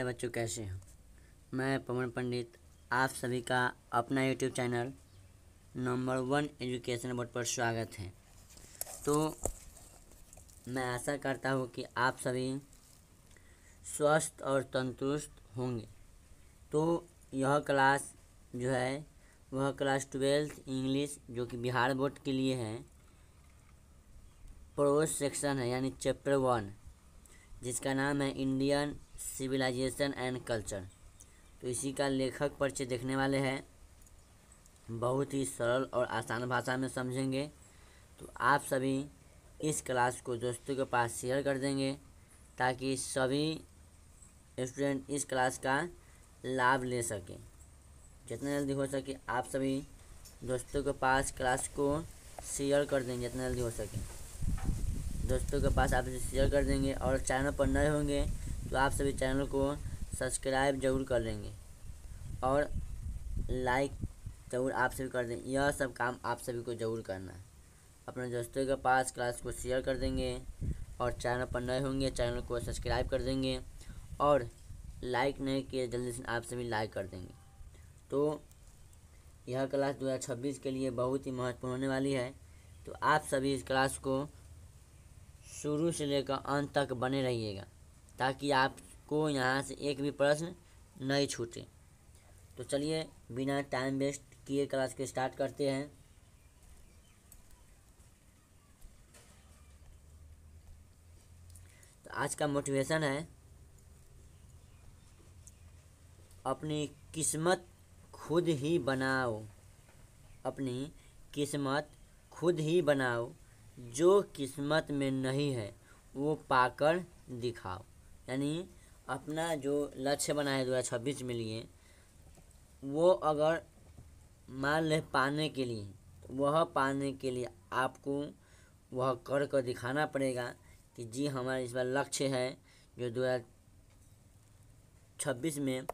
प्यारे बच्चों, कैसे हो। मैं पवन पंडित आप सभी का अपना YouTube channel number 1 education board पर स्वागत है। तो मैं आशा करता हूँ कि आप सभी स्वस्थ और तंदुरुस्त होंगे। तो यह क्लास जो है वह क्लास 12 इंग्लिश जो कि बिहार बोर्ड के लिए है, प्रोज सेक्शन है, यानी चैप्टर 1, जिसका नाम है इंडियन सिविलाइजेशन एंड कल्चर। तो इसी का लेखक परिचय देखने वाले हैं। बहुत ही सरल और आसान भाषा में समझेंगे। तो आप सभी इस क्लास को दोस्तों के पास शेयर कर देंगे ताकि सभी स्टूडेंट इस क्लास का लाभ ले सकें। जितना जल्दी हो सके आप सभी दोस्तों के पास क्लास को शेयर कर देंगे। जितना जल्दी हो सके दोस्तों के पास आप इसे शेयर कर देंगे। और चैनल पर नए होंगे तो आप सभी चैनल को सब्सक्राइब ज़रूर कर लेंगे और लाइक ज़रूर आप सभी कर दें। यह सब काम आप सभी को ज़रूर करना है। अपने दोस्तों के पास क्लास को शेयर कर देंगे और चैनल पर नए होंगे चैनल को सब्सक्राइब कर देंगे और लाइक नहीं किए जल्दी से आप सभी लाइक कर देंगे। तो यह क्लास 2026 के लिए बहुत ही महत्वपूर्ण होने वाली है। तो आप सभी इस क्लास को शुरू से लेकर अंत तक बने रहिएगा ताकि आपको यहाँ से एक भी प्रश्न नहीं छूटे। तो चलिए बिना टाइम वेस्ट किए क्लास को स्टार्ट करते हैं। तो आज का मोटिवेशन है, अपनी किस्मत खुद ही बनाओ। अपनी किस्मत खुद ही बनाओ, जो किस्मत में नहीं है वो पाकर दिखाओ। यानी अपना जो लक्ष्य बना है 2026 में लिए, वो अगर मान ले पाने के लिए, तो वह पाने के लिए आपको वह कर दिखाना पड़ेगा कि जी हमारा इस बार लक्ष्य है जो 2026 में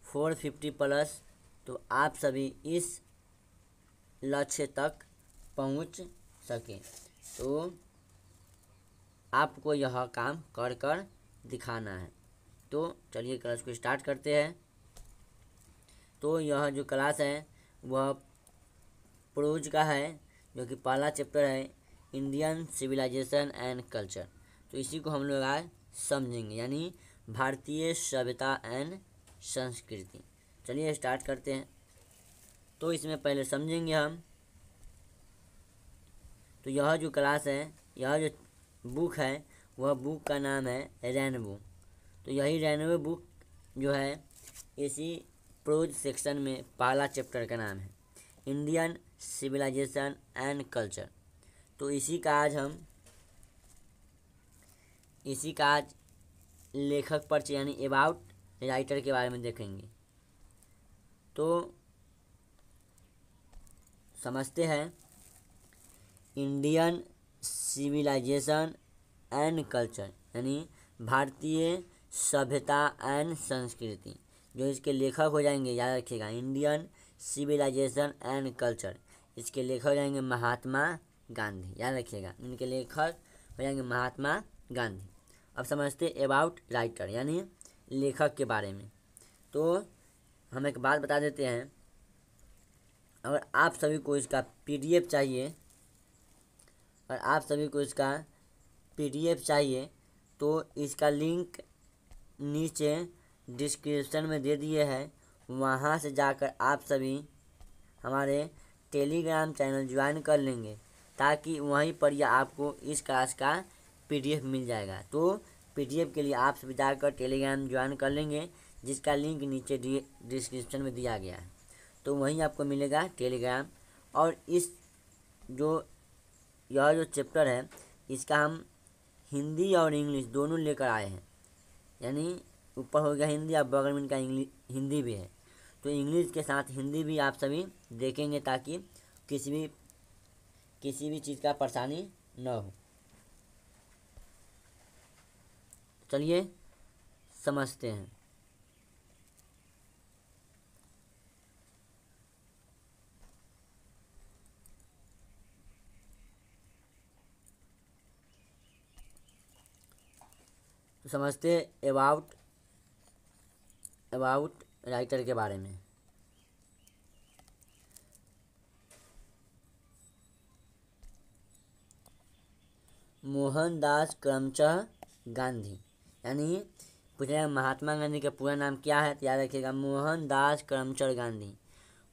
450+। तो आप सभी इस लक्ष्य तक पहुंच सकें। तो आपको यह काम कर दिखाना है। तो चलिए क्लास को स्टार्ट करते हैं। तो यह जो क्लास है वह प्रोज का है, जो कि पहला चैप्टर है इंडियन सिविलाइजेशन एंड कल्चर। तो इसी को हम लोग आज समझेंगे, यानी भारतीय सभ्यता एंड संस्कृति। चलिए स्टार्ट करते हैं। तो इसमें पहले समझेंगे हम। तो यह जो क्लास है, यह जो बुक है, वह बुक का नाम है रेनबो। तो यही रेनबो बुक जो है इसी प्रोज सेक्शन में पहला चैप्टर का नाम है इंडियन सिविलाइजेशन एंड कल्चर। तो इसी का आज लेखक परिचय यानी अबाउट राइटर के बारे में देखेंगे। तो समझते हैं इंडियन सिविलाइजेशन एंड कल्चर, यानी भारतीय सभ्यता एंड संस्कृति। जो इसके लेखक हो जाएंगे, याद रखिएगा, इंडियन सिविलाइजेशन एंड कल्चर, इसके लेखक हो जाएंगे महात्मा गांधी। याद रखिएगा, इनके लेखक हो जाएंगे महात्मा गांधी। अब समझते अबाउट राइटर यानी लेखक के बारे में। तो हम एक बात बता देते हैं, अगर आप सभी को इसका PDF चाहिए तो इसका लिंक नीचे डिस्क्रिप्शन में दे दिए हैं। वहाँ से जाकर आप सभी हमारे टेलीग्राम चैनल ज्वाइन कर लेंगे ताकि वहीं पर ही आपको इस क्लास का PDF मिल जाएगा। तो PDF के लिए आप सभी जाकर टेलीग्राम ज्वाइन कर लेंगे, जिसका लिंक नीचे डिस्क्रिप्शन में दिया गया है। तो वहीं आपको मिलेगा टेलीग्राम। और यह जो चैप्टर है इसका हम हिंदी और इंग्लिश दोनों लेकर आए हैं। यानी ऊपर हो गया हिंदी, अब बगल में इनका हिंदी भी है। तो इंग्लिश के साथ हिंदी भी आप सभी देखेंगे ताकि किसी भी चीज़ का परेशानी न हो। चलिए समझते हैं। तो समझते अबाउट अबाउट राइटर के बारे में। मोहनदास करमचंद गांधी, यानी पूछेगा महात्मा गांधी का पूरा नाम क्या है, तो याद रखिएगा मोहनदास करमचंद गांधी।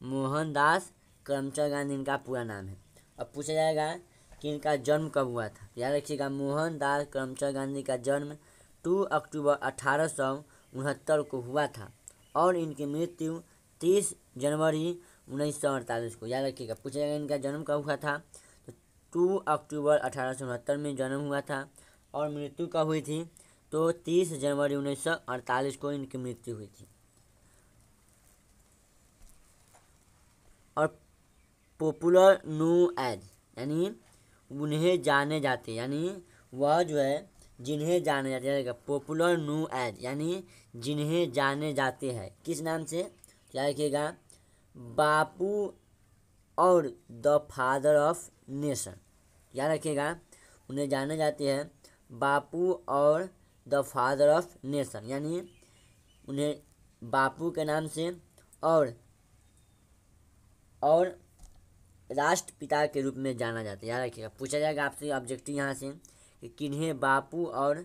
मोहनदास करमचंद गांधी इनका पूरा नाम है। अब पूछा जाएगा कि इनका जन्म कब हुआ था, तो याद रखिएगा मोहनदास करमचंद गांधी का जन्म 2 अक्टूबर 1869 को हुआ था और इनकी मृत्यु 30 जनवरी 1948 को। याद रखिएगा पूछा जाएगा इनका जन्म कब हुआ था, तो 2 अक्टूबर 1869 में जन्म हुआ था और मृत्यु कब हुई थी, तो 30 जनवरी 1948 को इनकी मृत्यु हुई थी। और पॉपुलर नो एज, यानी उन्हें जाने जाते, यानी वह जो है जिन्हें जाने जाते हैं, पॉपुलर नो एज यानी जिन्हें जाने जाते हैं, किस नाम से, क्या रखिएगा बापू और द फादर ऑफ नेशन। याद रखिएगा उन्हें जाने जाते हैं बापू और द फादर ऑफ नेशन, यानी उन्हें बापू के नाम से और राष्ट्रपिता के रूप में जाना जाता है। याद रखिएगा पूछा जाएगा आपसे ऑब्जेक्टिव यहाँ से कि किन्हें बापू और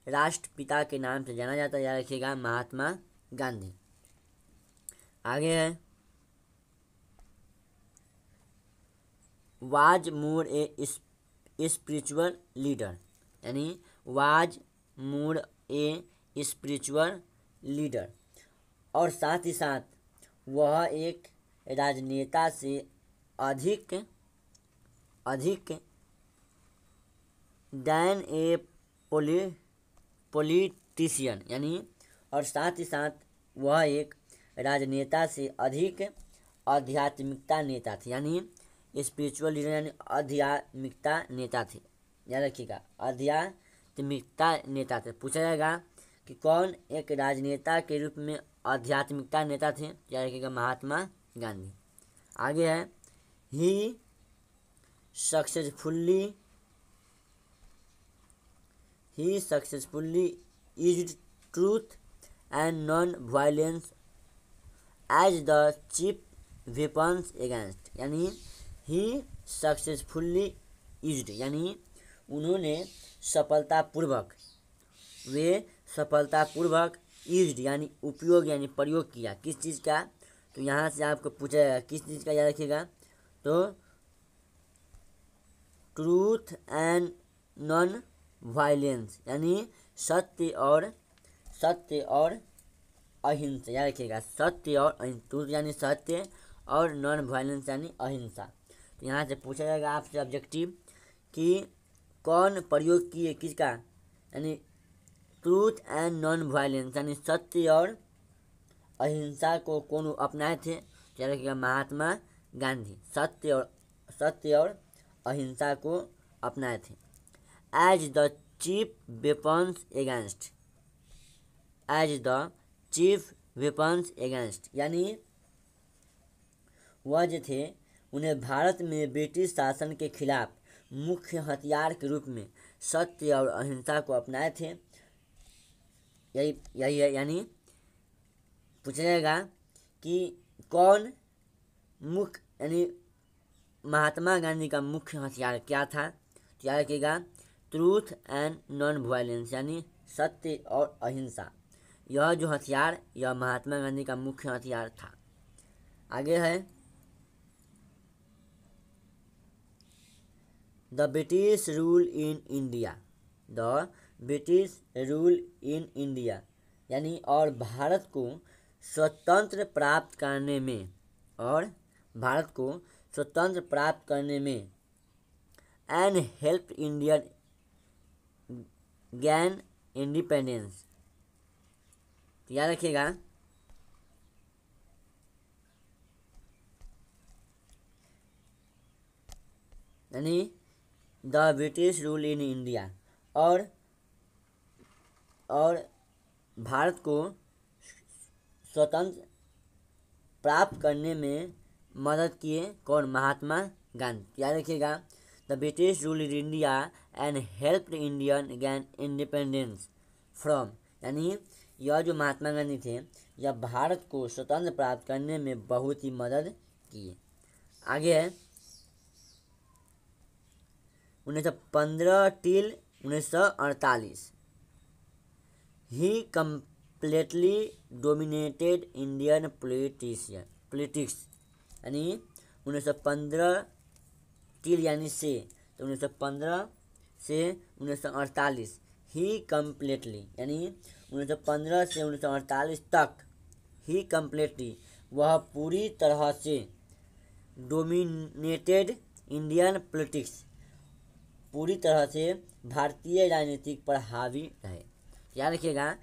राष्ट्रपिता के नाम से जाना जाता है, याद रखिएगा महात्मा गांधी। आगे है was more a spiritual leader, यानी was more a spiritual leader, और साथ ही साथ वह एक राजनेता से अधिक दैन ए पॉलिटिशियन, यानी और साथ ही साथ वह एक राजनेता से अधिक आध्यात्मिकता नेता थे, यानी स्पिरिचुअल लीडर यानी आध्यात्मिकता नेता थे। याद रखिएगा आध्यात्मिकता नेता थे। पूछा जाएगा कि कौन एक राजनेता के रूप में आध्यात्मिकता नेता थे, याद रखिएगा महात्मा गांधी। आगे है he successfully used truth and non violence as the chief weapons against, यानी ही सक्सेसफुल्ली यूज्ड, यानी उन्होंने सफलतापूर्वक यूज्ड यानी उपयोग यानी प्रयोग किया, किस चीज़ का, तो यहाँ से आपको पूछा जाएगा किस चीज़ का, याद रखिएगा तो ट्रूथ एंड नॉन वायलेंस, यानी सत्य और अहिंसा। याद रखिएगा सत्य और अहिंसा, ट्रूथ यानी सत्य और नॉन वायलेंस यानी अहिंसा। तो यहाँ से पूछा जाएगा आपसे ऑब्जेक्टिव कि कौन प्रयोग किए किसका, यानी ट्रूथ एंड नॉन वायलेंस यानी सत्य और अहिंसा को कौन अपनाए थे, याद रखिएगा महात्मा गांधी सत्य और अहिंसा को अपनाए थे। As the chief weapons against, यानी वह जो थे उन्हें भारत में ब्रिटिश शासन के खिलाफ मुख्य हथियार के रूप में सत्य और अहिंसा को अपनाए थे। यही है, यानी पूछा जाएगा कि कौन मुख्य, यानी महात्मा गांधी का मुख्य हथियार क्या था, तो याद रखिएगा ट्रूथ एंड नॉन वायलेंस यानी सत्य और अहिंसा। यह जो हथियार यह महात्मा गांधी का मुख्य हथियार था। आगे है the British rule in India, यानी और भारत को स्वतंत्र प्राप्त करने में and help Indian gain independence. याद रखिएगा यानी the British rule in India और भारत को स्वतंत्र प्राप्त करने में मदद किए कौन, महात्मा गांधी। याद रखिएगा the British rule in India and help Indian gain independence from, यानी यह जो महात्मा गांधी थे यह भारत को स्वतंत्र प्राप्त करने में बहुत ही मदद किए। आगे है 1915 टिल 1948 ही कम्प्लीटली डोमिनेटेड इंडियन पॉलिटिक्स, यानी 1915 टिल यानी से, तो 1915 से 1948 ही कम्प्लीटली यानी 1915 से 1948 तक ही कम्प्लीटली वह पूरी तरह से डोमिनेटेड इंडियन पॉलिटिक्स, पूरी तरह से भारतीय राजनीतिक पर हावी रहे। याद रखिएगा,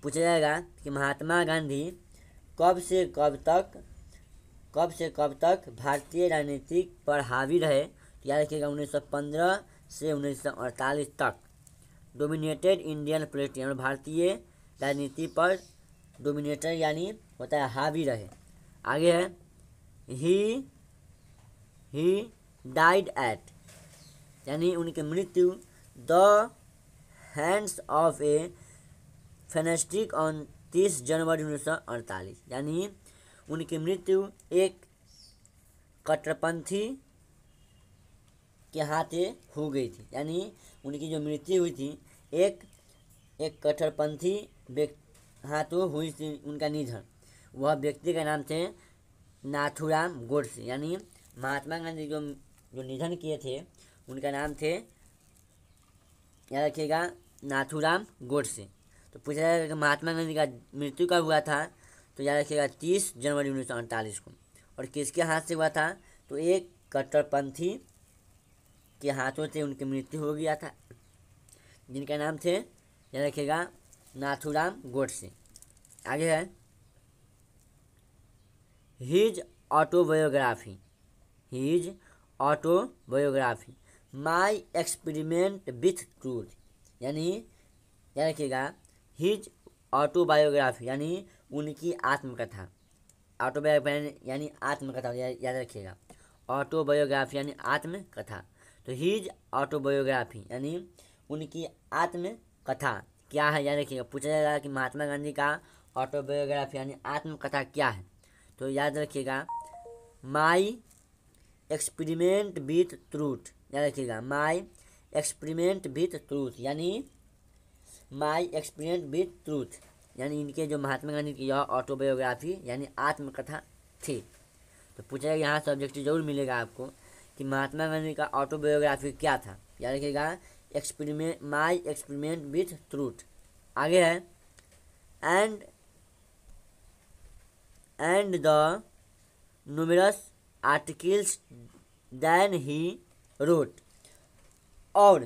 पूछा जाएगा कि महात्मा गांधी कब से कब तक भारतीय राजनीतिक पर हावी रहे। तो याद रखिएगा 1915 से 1948 तक डोमिनेटेड इंडियन पॉलिटिक्स, यानी भारतीय राजनीति पर डोमिनेटर यानी होता है हावी रहे। आगे है ही डाइड एट, यानी उनकी मृत्यु the hands of a fanatic on 30 January 1948, यानी उनकी मृत्यु एक कट्टरपंथी के हाथे हो गई थी। यानी उनकी जो मृत्यु हुई थी एक कट्टरपंथी हाथों हुई थी उनका निधन। वह व्यक्ति का नाम थे नाथूराम गोडसे, यानी महात्मा गांधी जो निधन किए थे उनका नाम थे, याद रखिएगा, नाथूराम गोडसे। तो पूछा जाएगा कि महात्मा गांधी का मृत्यु कब हुआ था, तो याद रखिएगा 30 जनवरी 1948 को। और किसके हाथ से हुआ था, तो एक कट्टरपंथी के हाथों से उनकी मृत्यु हो गया था, जिनका नाम थे, याद रखिएगा, नाथूराम गोडसे। आगे है his autobiography my experiment with truth, यानी याद रखिएगा हिज ऑटोबायोग्राफी यानी उनकी आत्मकथा, ऑटोबायोग्राफी यानी आत्मकथा, याद रखिएगा, ऑटोबायोग्राफी यानी आत्मकथा। तो हिज ऑटोबायोग्राफी यानी उनकी आत्मकथा क्या है, याद रखिएगा। पूछा जाएगा कि महात्मा गांधी का ऑटोबायोग्राफी यानी आत्मकथा क्या है, तो याद रखिएगा माई एक्सपेरिमेंट विथ ट्रूथ, याद रखिएगा माई एक्सपेरिमेंट विथ ट्रूथ, यानी माई एक्सपेरिमेंट विथ ट्रूथ, यानी इनके जो महात्मा गांधी की यह ऑटोबायोग्राफी यानी आत्मकथा थी। तो पूछा जाएगा, यहाँ सब्जेक्ट जरूर मिलेगा आपको कि महात्मा गांधी का ऑटोबायोग्राफी क्या था, याद रखिएगा माई एक्सपेरिमेंट विथ ट्रूथ। आगे है and the numerous articles than he wrote, और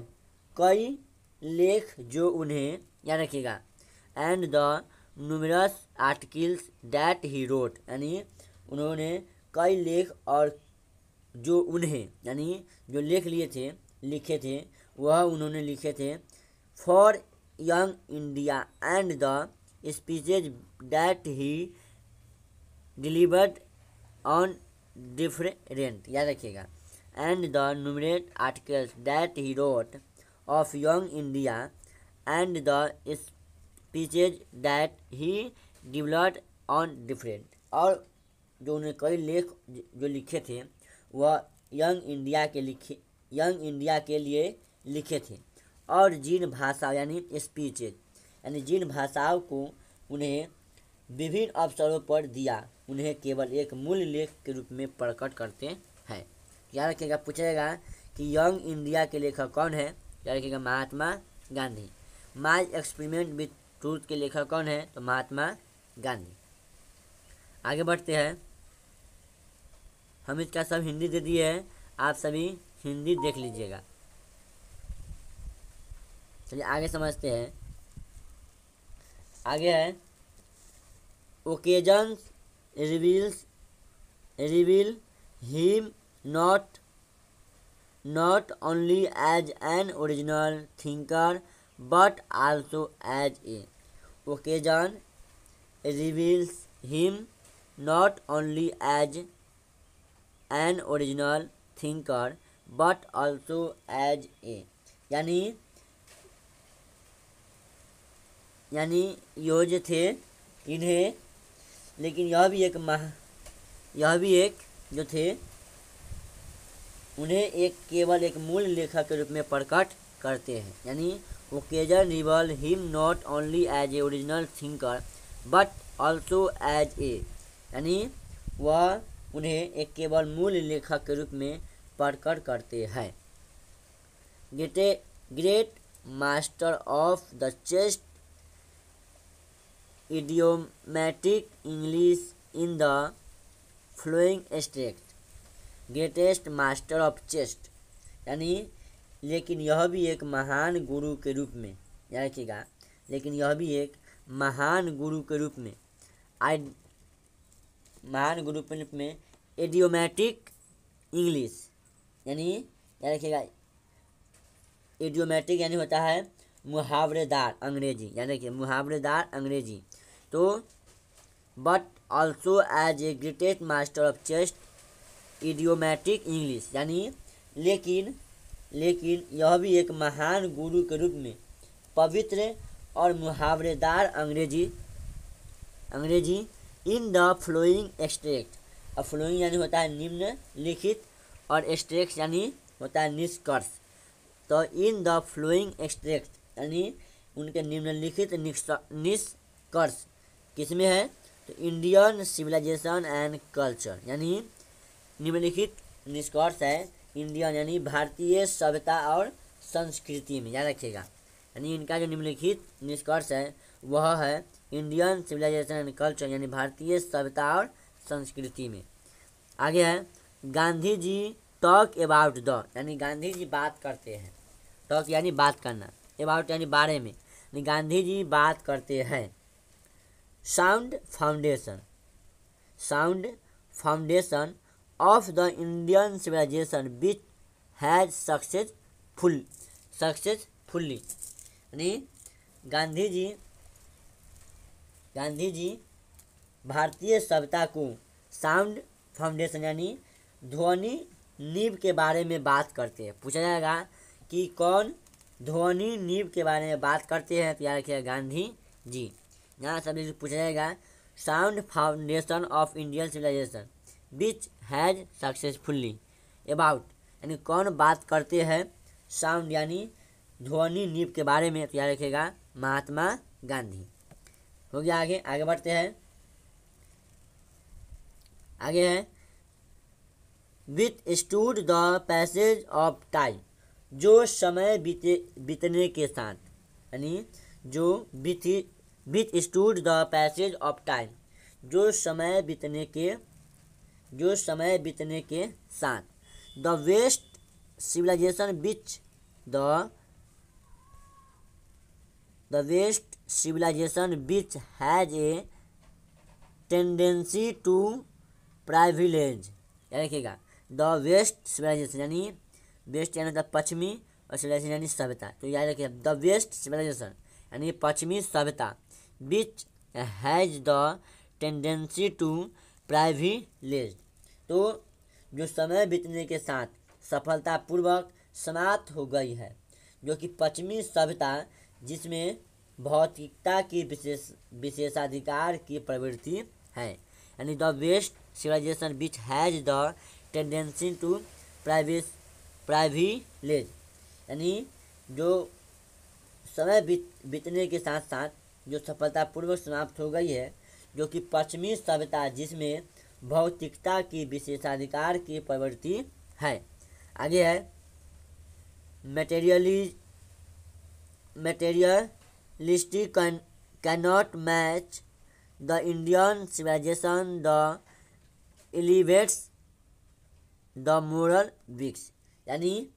कई लेख जो उन्हें, याद रखिएगा, and the numerous articles that he wrote, यानी उन्होंने कई लेख और जो उन्हें, यानी जो लेख लिखे थे वह उन्होंने लिखे थे for young India and the speeches that he delivered on different, याद रखिएगा, and the numerator articles that he road of young India and the speeches that he delivered on different, और जो उन्हें कई लेख जो लिखे थे वह यंग इंडिया के लिए लिखे थे, और जिन भाषा यानी स्पीचेज यानी जिन भाषाओं को उन्हें विभिन्न अवसरों पर दिया उन्हें केवल एक मूल लेख के रूप में प्रकट करते हैं। याद रखिएगा, पूछेगा कि यंग इंडिया के लेखक कौन है, याद रखिएगा Mahatma Gandhi. My experiment with truth के लेखक कौन है, तो महात्मा गांधी। आगे बढ़ते हैं, हम इसका सब हिंदी दे दिए हैं, आप सभी हिंदी देख लीजिएगा। चलिए आगे समझते हैं। आगे है occasions reveal him not only as an original thinker but also as a occasion reveals him not only as an original thinker but also as a, यानी यानी यो जो थे इन्हें, लेकिन यह भी एक जो थे उन्हें केवल एक मूल लेखक के रूप में प्रकट करते हैं। यानी occasion reveal him not only as a original thinker but also as a, यानी वह उन्हें एक केवल मूल लेखक के रूप में प्रकट करते हैं। Great master of the chest idiomatic English in the flowing extract, greatest master of chest, यानी लेकिन यह भी एक महान गुरु के रूप में, याद रखिएगा, लेकिन यह भी एक महान गुरु के रूप में इडियोमैटिक इंग्लिश, यानी याद रखिएगा, इडियोमैटिक यानी होता है मुहावरेदार अंग्रेजी, यानी कि मुहावरेदार अंग्रेजी। तो but also as a greatest master of chaste idiomatic English, यानी लेकिन यह भी एक महान गुरु के रूप में पवित्र और मुहावरेदार अंग्रेजी इन द फ्लोइंग एक्सट्रैक्ट। अब फ्लोइंग यानी होता है निम्नलिखित और एक्सट्रैक्ट यानी होता है निष्कर्ष। तो इन द फ्लोइंग एक्सट्रैक्ट यानी उनके निम्नलिखित निष्कर्ष किसमें है, तो इंडियन सिविलाइजेशन एंड कल्चर, यानी निम्नलिखित निष्कर्ष है इंडियन यानी भारतीय सभ्यता और संस्कृति में, याद रखिएगा। यानी इनका जो निम्नलिखित निष्कर्ष है वह है इंडियन सिविलाइजेशन एंड कल्चर, यानी भारतीय सभ्यता और संस्कृति में। आगे है Gandhi ji talk about the, यानी गांधी जी बात करते हैं, टॉक यानी बात करना, अबाउट यानी बारे में, यानी गांधी जी बात करते हैं। Sound foundation of the Indian civilisation which has successfully, यानी गांधी जी भारतीय सभ्यता को साउंड फाउंडेशन यानी ध्वनि नींव के बारे में बात करते हैं। पूछा जाएगा कि कौन ध्वनि नींव के बारे में बात करते हैं, तो याद रखिएगा गांधी जी। यहाँ सब पूछा जाएगा sound foundation of Indian civilisation which has successfully about, यानी कौन बात करते हैं साउंड यानी ध्वनि नींव के बारे में, तो याद रखिएगा महात्मा गांधी। हो गया, आगे बढ़ते हैं। आगे है withstood the passage of time, जो समय बीतने के साथ, यानी जो withstood the passage of time, जो समय बीतने के साथ। The west civilisation which has a tendency to privilege, याद रखिएगा द वेस्ट सिविलाइजेशन, यानी वेस्ट यानी मतलब पश्चिमी और सिविलाइजेशन यानी सभ्यता, तो याद रखिए द वेस्ट सिविलाइजेशन यानी पश्चिमी सभ्यता which has the tendency to privilege, तो जो समय बीतने के साथ सफलतापूर्वक समाप्त हो गई है, जो कि पश्चिमी सभ्यता जिसमें भौतिकता की विशेषाधिकार की प्रवृत्ति है, यानी the west civilisation which has the tendency to privilege, यानी जो समय बीतने के साथ साथ जो सफलतापूर्वक समाप्त हो गई है, जो कि पश्चिमी सभ्यता जिसमें भौतिकता की विशेषाधिकार की प्रवृत्ति है। आगे है materialistic cannot match the Indian civilization, the elevates the moral bricks, यानी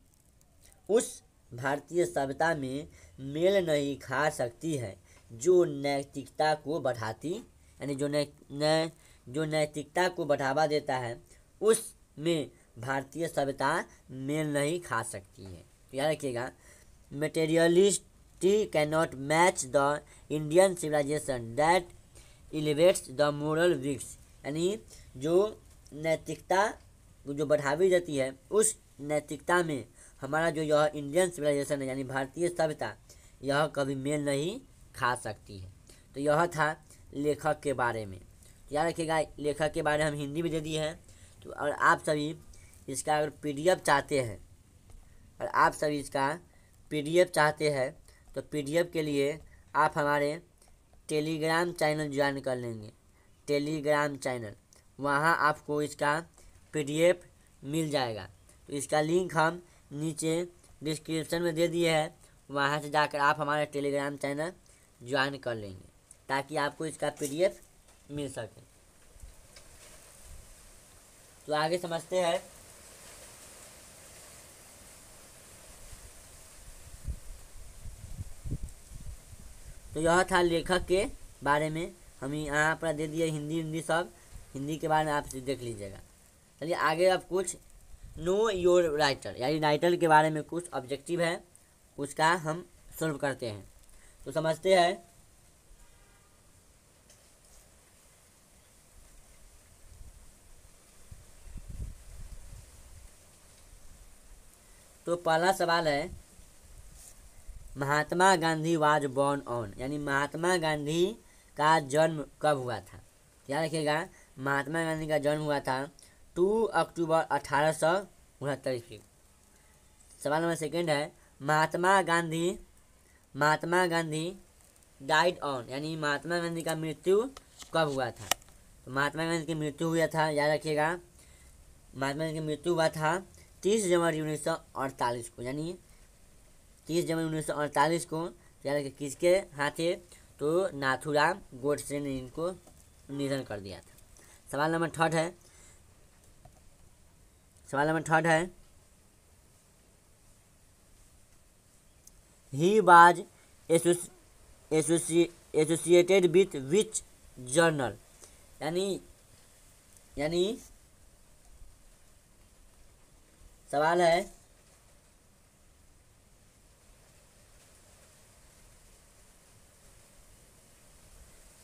उस भारतीय सभ्यता में मेल नहीं खा सकती है जो नैतिकता को बढ़ाती, यानी जो नैतिकता को बढ़ावा देता है उसमें भारतीय सभ्यता मेल नहीं खा सकती है। तो याद रखिएगा materialistic cannot match the Indian civilization that elevates the moral bricks, यानी जो नैतिकता जो बढ़ावी जाती है उस नैतिकता में हमारा जो यह इंडियन सिविलाइजेशन है यानी भारतीय सभ्यता यह कभी मेल नहीं खा सकती है। तो यह था लेखक के बारे में। तो याद रखिएगा, लेखक के बारे में हम हिंदी में दे दिए हैं। तो अगर आप सभी इसका अगर PDF चाहते हैं, और आप सभी इसका PDF चाहते हैं, तो PDF के लिए आप हमारे टेलीग्राम चैनल ज्वाइन कर लेंगे। टेलीग्राम चैनल, वहाँ आपको इसका PDF मिल जाएगा। तो इसका लिंक हम नीचे डिस्क्रिप्शन में दे दिए हैं, वहाँ से जाकर आप हमारे टेलीग्राम चैनल ज्वाइन कर लेंगे ताकि आपको इसका PDF मिल सके। तो आगे समझते हैं। तो यह था लेखक के बारे में, हम यहाँ पर दे दिए हिंदी सब। हिंदी के बारे में आप देख लीजिएगा। चलिए आगे अब कुछ नो योर राइटर, यानी राइटर के बारे में कुछ ऑब्जेक्टिव है, उसका हम सॉल्व करते हैं। तो समझते हैं। तो पहला सवाल है, Mahatma Gandhi was born on, यानी महात्मा गांधी का जन्म कब हुआ था। याद रखिएगा, महात्मा गांधी का जन्म हुआ था 2 अक्टूबर 1869 ईस्वी। सवाल नंबर सेकेंड है, महात्मा गांधी डाइड ऑन, यानी महात्मा गांधी का मृत्यु कब हुआ था। तो महात्मा गांधी की मृत्यु हुआ था, याद रखिएगा, महात्मा गांधी की मृत्यु हुआ था 30 जनवरी 1948 को, यानी 30 जनवरी 1948 को। याद रखिए, किसके हाथे, तो नाथूराम गोडसे ने इनको निधन कर दिया था। सवाल नंबर थर्ड है, he was associated with which journal, यानी सवाल है,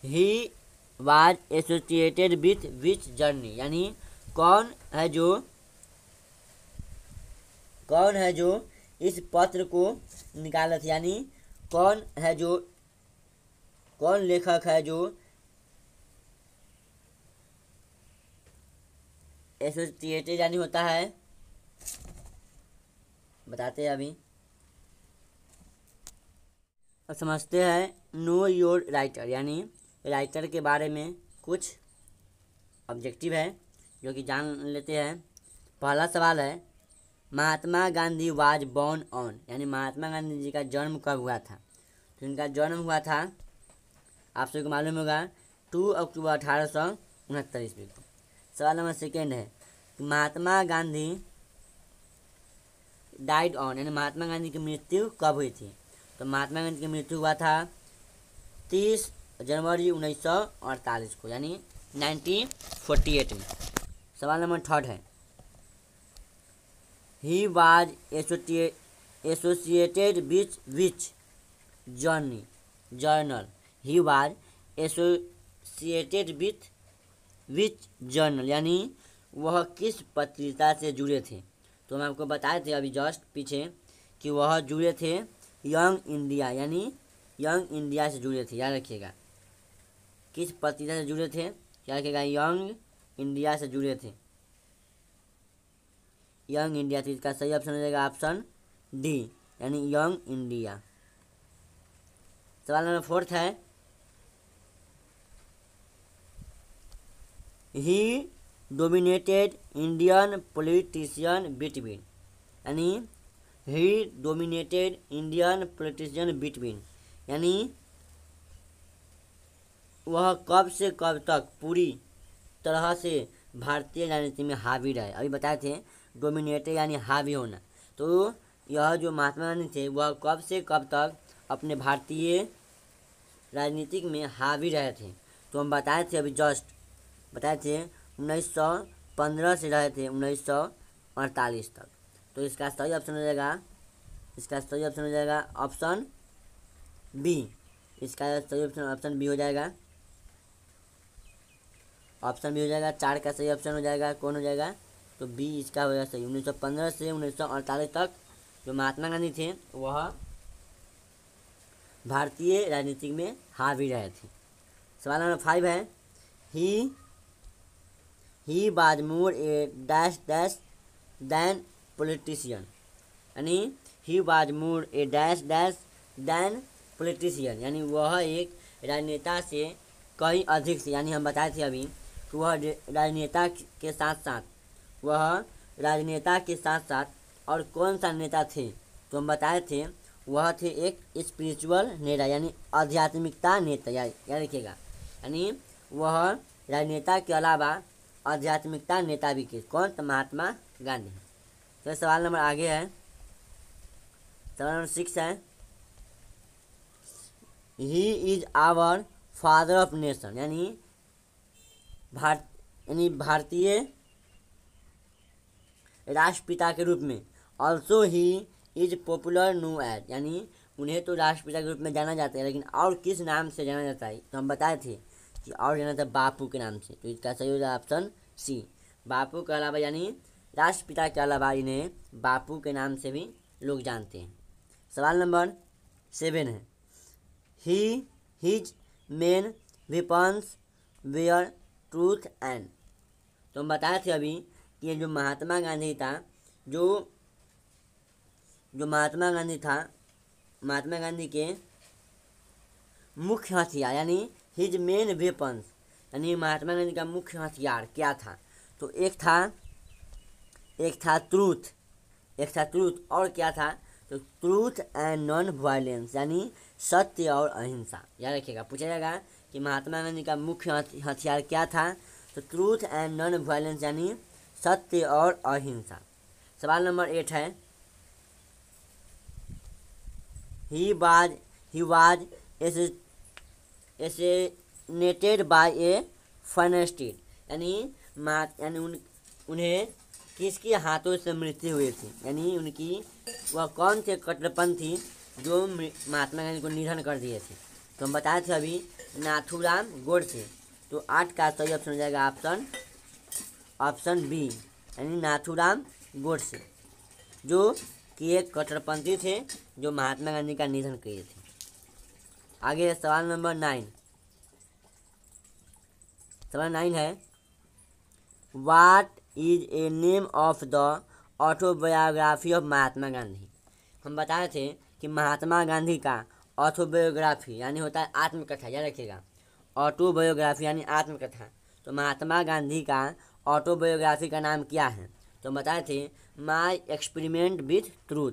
he was associated with which journey, यानी कौन है जो इस पत्र को निकाला था, यानी कौन लेखक है जो एसोसिएटेड यानी होता है, बताते हैं अभी। अब समझते हैं नो योर राइटर, यानी राइटर के बारे में कुछ ऑब्जेक्टिव है जो कि जान लेते हैं। पहला सवाल है, Mahatma Gandhi was born on, यानी महात्मा गांधी जी का जन्म कब हुआ था। तो इनका जन्म हुआ था, आप सभी को मालूम होगा, 2 अक्टूबर 1869 ईस्वी को। सवाल नंबर सेकेंड है, महात्मा गांधी डाइड ऑन, यानी महात्मा गांधी की मृत्यु कब हुई थी। तो महात्मा गांधी की मृत्यु हुआ था 30 जनवरी 1948 को, यानी 1948 में। सवाल नंबर थर्ड है, he was associated which journal, he was associated with which journal, यानी वह किस पत्रिका से जुड़े थे। तो हम आपको बताए थे अभी जस्ट पीछे कि वह जुड़े थे यंग इंडिया, यानी यंग इंडिया से जुड़े थे। याद रखिएगा, किस पत्रिका से जुड़े थे, याद रखिएगा, यंग इंडिया से जुड़े थे, यंग इंडिया। तो इसका सही ऑप्शन हो जाएगा ऑप्शन डी, यानी यंग इंडिया। सवाल नंबर फोर्थ है, ही डोमिनेटेड इंडियन पॉलिटिशियन बिटवीन, यानी ही डोमिनेटेड इंडियन पॉलिटिशियन बिटवीन, यानी वह कब से कब तक पूरी तरह से भारतीय राजनीति में हावी रहे। अभी बताए थे डोमिनेटेड यानी हावी होना। तो यह जो महात्मा गांधी थे वह कब से कब तक अपने भारतीय राजनीतिक में हावी रहे थे। तो हम बताए थे अभी जस्ट बताए थे 1915 से रहे थे 1948 तक। तो इसका सही ऑप्शन हो जाएगा ऑप्शन बी। इसका सही ऑप्शन बी हो जाएगा, ऑप्शन बी हो जाएगा। 4 का सही ऑप्शन हो जाएगा, कौन हो जाएगा, तो बी इसका हो जाएगा सही। 1915 से 1948 तक जो महात्मा गांधी थे वह भारतीय राजनीति में हावी रहे थे। सवाल नंबर 5 है, he was more a dash dash than politician, यानी he was more a dash dash than politician, यानी वह एक राजनेता से कहीं अधिक से, यानी हम बताए थे अभी कि वह राजनेता के साथ साथ और कौन सा नेता थे, तो हम बताए थे वह थे एक स्पिरिचुअल नेता, यानी आध्यात्मिकता नेता। याद रखिएगा, यानी वह राजनेता के अलावा आध्यात्मिकता नेता भी थे। कौन? तो महात्मा गांधी। तो सवाल नंबर आगे है, सवाल नंबर 6 है, he is our father of nation, यानी भारतीय राष्ट्रपिता के रूप में। Also he is popular known as, यानी उन्हें तो राष्ट्रपिता के रूप में जाना जाता है, लेकिन और किस नाम से जाना जाता है, तो हम बताए थे कि और जाना था बापू के नाम से। तो इसका सही हो जाएगा ऑप्शन सी, बापू के अलावा, यानी राष्ट्रपिता के अलावा इन्हें बापू के नाम से भी लोग जानते हैं। सवाल नंबर 7 है, his main weapons were truth and, तो हम बताए थे अभी कि ये जो महात्मा गांधी के मुख्य हथियार, यानी हिज मेन वेपन्स, यानी महात्मा गांधी का मुख्य हथियार क्या था, तो एक था ट्रूथ, और क्या था, तो ट्रूथ एंड नॉन वायलेंस, यानी सत्य और अहिंसा। याद रखिएगा, पूछा जाएगा कि महात्मा गांधी का मुख्य हथियार क्या था, तो ट्रूथ एंड नॉन वायलेंस, यानी सत्य और अहिंसा। सवाल नंबर 8 है, ही वाज एसेनेटेड बाय ए फैनेस्टिड, यानी उन्हें किसके हाथों से मृत्यु हुई थी, यानी वह कौन थे कट्टरपंथी जो महात्मा गांधी को निधन कर दिए थे, तो हम बताए थे अभी नाथूराम गोडसे। तो 8 का सही ऑप्शन हो जाएगा ऑप्शन बी, यानी नाथूराम गोडसे, जो कि एक कट्टरपंथी थे जो महात्मा गांधी का निधन किए थे। आगे सवाल नंबर 9, सवाल 9 है, what is a name of the autobiography of Mahatma Gandhi. हम बताए थे कि महात्मा गांधी का ऑटोबायोग्राफी यानी होता है आत्मकथा। याद रखिएगा, ऑटोबायोग्राफी यानी आत्मकथा। तो महात्मा गांधी का ऑटोबायोग्राफी का नाम क्या है, तो बताए थे माई एक्सपेरिमेंट विथ ट्रूथ।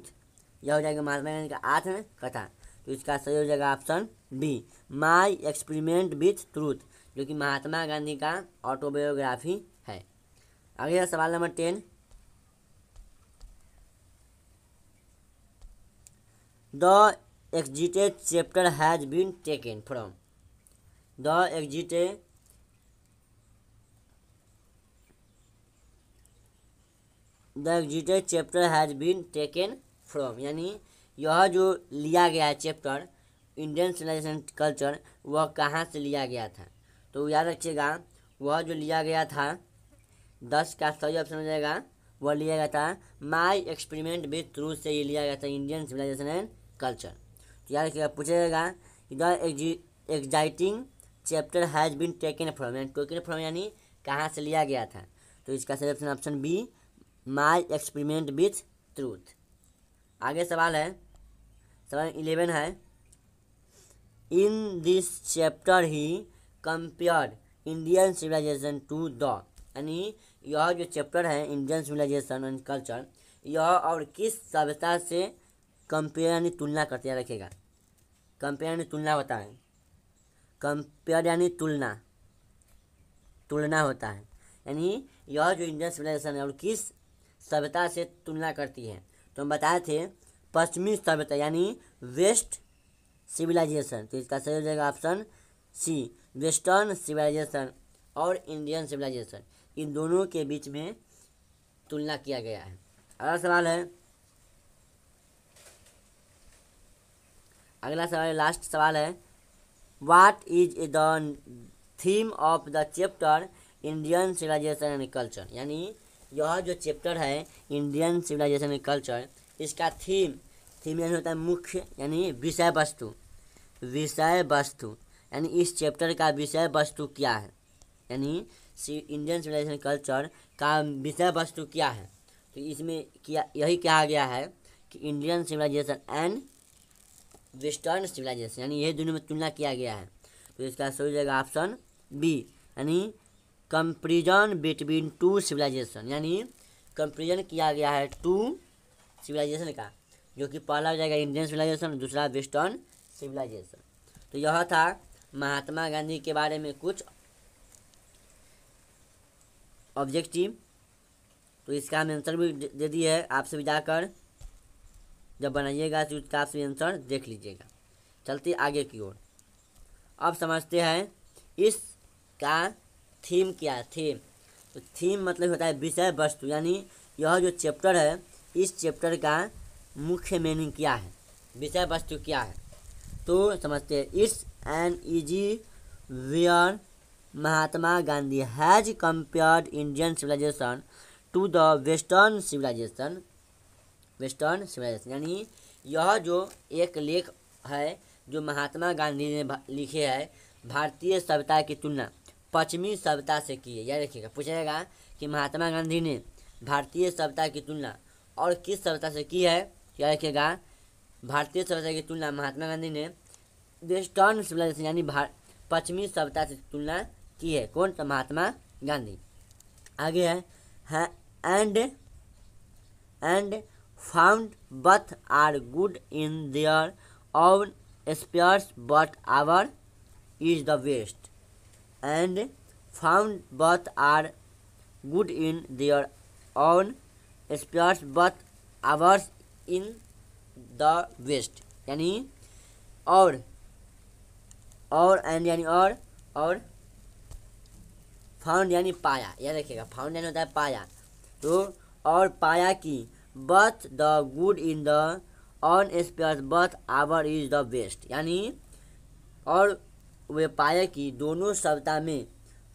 यह हो जाएगा महात्मा गांधी का आत्मकथा। तो इसका सही हो जाएगा option B, my experiment with truth, जो कि महात्मा गांधी का ऑटोबायोग्राफी है। आगे सवाल number 10, the exited chapter has been taken from, the exited chapter has been taken from, यानी यह जो लिया गया है चैप्टर इंडियन सिविलाइजेशन कल्चर, वह कहाँ से लिया गया था, तो याद रखिएगा वह जो लिया गया था 10 का सही ऑप्शन हो जाएगा, वह लिया गया था माई एक्सपेरिमेंट विथ ट्रूथ से, ये लिया गया था इंडियन सिविलाइजेशन एंड कल्चर। तो याद रखिएगा, पूछा जाएगा the exciting chapter has been taken from, यानी कहाँ से लिया गया था, तो इसका सही option option B, my experiment with truth. आगे सवाल है, सवाल 11 है, in this chapter he compared Indian civilisation to the, यानी यह जो चैप्टर है इंडियन सिविलाइजेशन एंड कल्चर, यह और किस सभ्यता से कंपेयर यानी तुलना करते हैं। रखेगा, कंपेयर यानी तुलना होता है, कंपेयर यानी तुलना होता है, यानी यह जो इंडियन सिविलाइजेशन है और किस सभ्यता से तुलना करती है, तो हम बताए थे पश्चिमी सभ्यता यानी वेस्ट सिविलाइजेशन। तो इसका सही हो जाएगा ऑप्शन सी, वेस्टर्न सिविलाइजेशन और इंडियन सिविलाइजेशन, इन दोनों के बीच में तुलना किया गया है। अगला सवाल है, लास्ट सवाल है, what is the theme of the chapter Indian civilisation and culture, यानी यह जो चैप्टर है इंडियन सिविलाइजेशन एंड कल्चर, इसका थीम यानी होता है मुख्य यानी विषय वस्तु, विषय वस्तु, यानी इस चैप्टर का विषय वस्तु क्या है, यानी इंडियन सिविलाइजेशन कल्चर का विषय वस्तु क्या है। तो इसमें क्या यही कहा गया है कि Indian civilisation and western civilisation, यानी ये दोनों में तुलना किया गया है। तो इसका सही जाएगा ऑप्शन बी, यानी कंपेरिजन बिटवीन टू सिविलाइजेशन, यानी कंपेरिजन किया गया है टू सिविलाइजेशन का, जो कि पहला हो जाएगा इंडियन सिविलाइजेशन, दूसरा वेस्टर्न सिविलाइजेशन। तो यह था महात्मा गांधी के बारे में कुछ ऑब्जेक्टिव। तो इसका हम आंसर भी दे दिए है, आपसे भी जाकर जब बनाइएगा तो उसका आपसे आंसर देख लीजिएगा। चलते आगे की ओर, अब समझते हैं इसका थीम क्या है। थीम, तो थीम मतलब होता है विषय वस्तु, यानी यह जो चैप्टर है इस चैप्टर का मुख्य मीनिंग क्या है, विषय वस्तु क्या है। तो समझते हैं, it's an easy where Mahatma Gandhi has compared Indian civilisation to the western civilisation. Western civilisation यानी यह जो एक लेख है जो महात्मा गांधी ने लिखे है, भारतीय सभ्यता की तुलना पश्चिमी सभ्यता से की है। याद रखिएगा, पूछेगा कि महात्मा गांधी ने भारतीय सभ्यता की तुलना और किस सभ्यता से की है। याद रखिएगा, भारतीय सभ्यता की तुलना महात्मा गांधी ने वेस्टर्न सिविलाइजेशन यानी पश्चिमी सभ्यता से तुलना की है। कौन? तो महात्मा गांधी। आगे है and found both are good in their own spheres but our is the best, and found both are good in their own spheres but ours in the best, यानी और एंड यानी और फाउंड यानी पाया। याद रखिएगा, फाउंड यानी होता है पाया। तो और पाया कि but the good in the on spare but our is the best, यानी और वे पाया कि दोनों सभ्यता में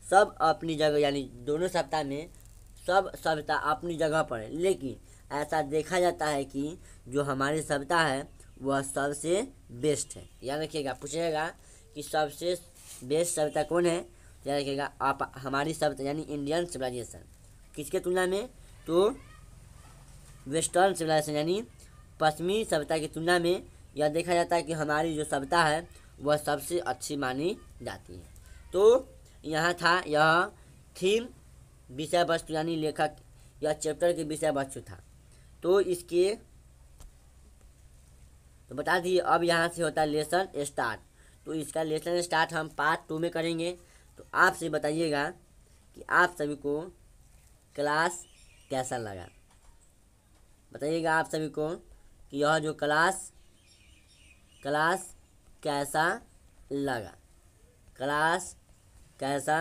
सब अपनी जगह, यानी दोनों सभ्यता में सब सभ्यता अपनी जगह पर है, लेकिन ऐसा देखा जाता है कि जो हमारी सभ्यता है वह सबसे बेस्ट है। याद रखिएगा, पूछेगा कि सबसे बेस्ट सभ्यता कौन है। याद रखिएगा, आप हमारी सभ्यता यानी इंडियन सिविलाइजेशन किसके तुलना में, तो वेस्टर्न सिविलाइजेशन यानी पश्चिमी सभ्यता की तुलना में यह देखा जाता है कि हमारी जो सभ्यता है वह सबसे अच्छी मानी जाती है। तो यहाँ था यह थीम, विषय वस्तु यानी लेखक यह चैप्टर के विषय वस्तु था। तो इसके तो बता दिए। अब यहाँ से होता है लेसन स्टार्ट। तो इसका लेसन स्टार्ट हम पार्ट 2 में करेंगे। तो आपसे बताइएगा कि आप सभी को क्लास कैसा लगा। बताइएगा आप सभी को कि यह जो क्लास कैसा लगा, क्लास कैसा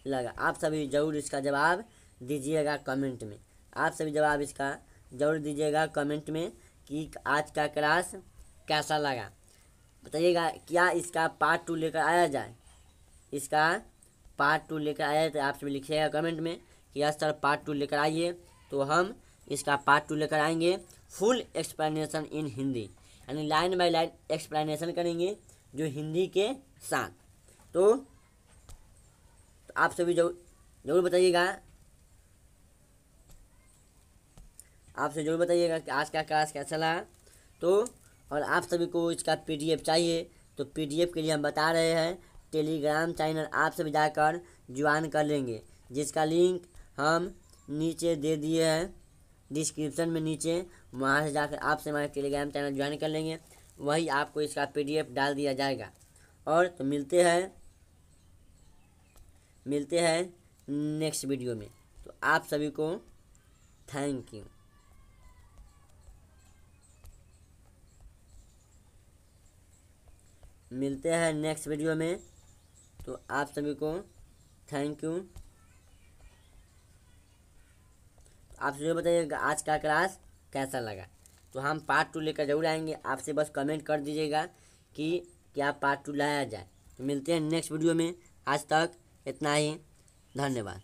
लगा। आप सभी ज़रूर इसका जवाब दीजिएगा कमेंट में। आप सभी जवाब इसका ज़रूर दीजिएगा कमेंट में कि आज का क्लास कैसा लगा। बताइएगा, क्या इसका पार्ट 2 लेकर आया जाए। इसका पार्ट 2 लेकर आया तो आप सभी लिखिएगा कमेंट में कि यस सर पार्ट 2 लेकर आइए। तो हम इसका पार्ट 2 लेकर आएंगे, फुल एक्सप्लेनेशन इन हिंदी, यानी लाइन बाय लाइन एक्सप्लेनेशन करेंगे जो हिंदी के साथ। तो आप सभी जरूर बताइएगा, आपसे जरूर बताइएगा कि आज का क्लास कैसा लगा। तो और आप सभी को इसका PDF चाहिए तो PDF के लिए हम बता रहे हैं टेलीग्राम चैनल आप सभी जाकर ज्वाइन कर लेंगे, जिसका लिंक हम नीचे दे दिए हैं डिस्क्रिप्शन में नीचे। वहाँ से जाकर आपसे हमारे टेलीग्राम चैनल ज्वाइन कर लेंगे, वही आपको इसका PDF डाल दिया जाएगा। और तो मिलते हैं नेक्स्ट वीडियो में। तो आप सभी को थैंक यू। मिलते हैं नेक्स्ट वीडियो में। तो आप सभी को थैंक यू। आप सभी बताइएगा आज का क्लास कैसा लगा। तो हम पार्ट 2 लेकर जरूर आएंगे। आपसे बस कमेंट कर दीजिएगा कि क्या पार्ट 2 लाया जाए। तो मिलते हैं नेक्स्ट वीडियो में। आज तक इतना ही, धन्यवाद।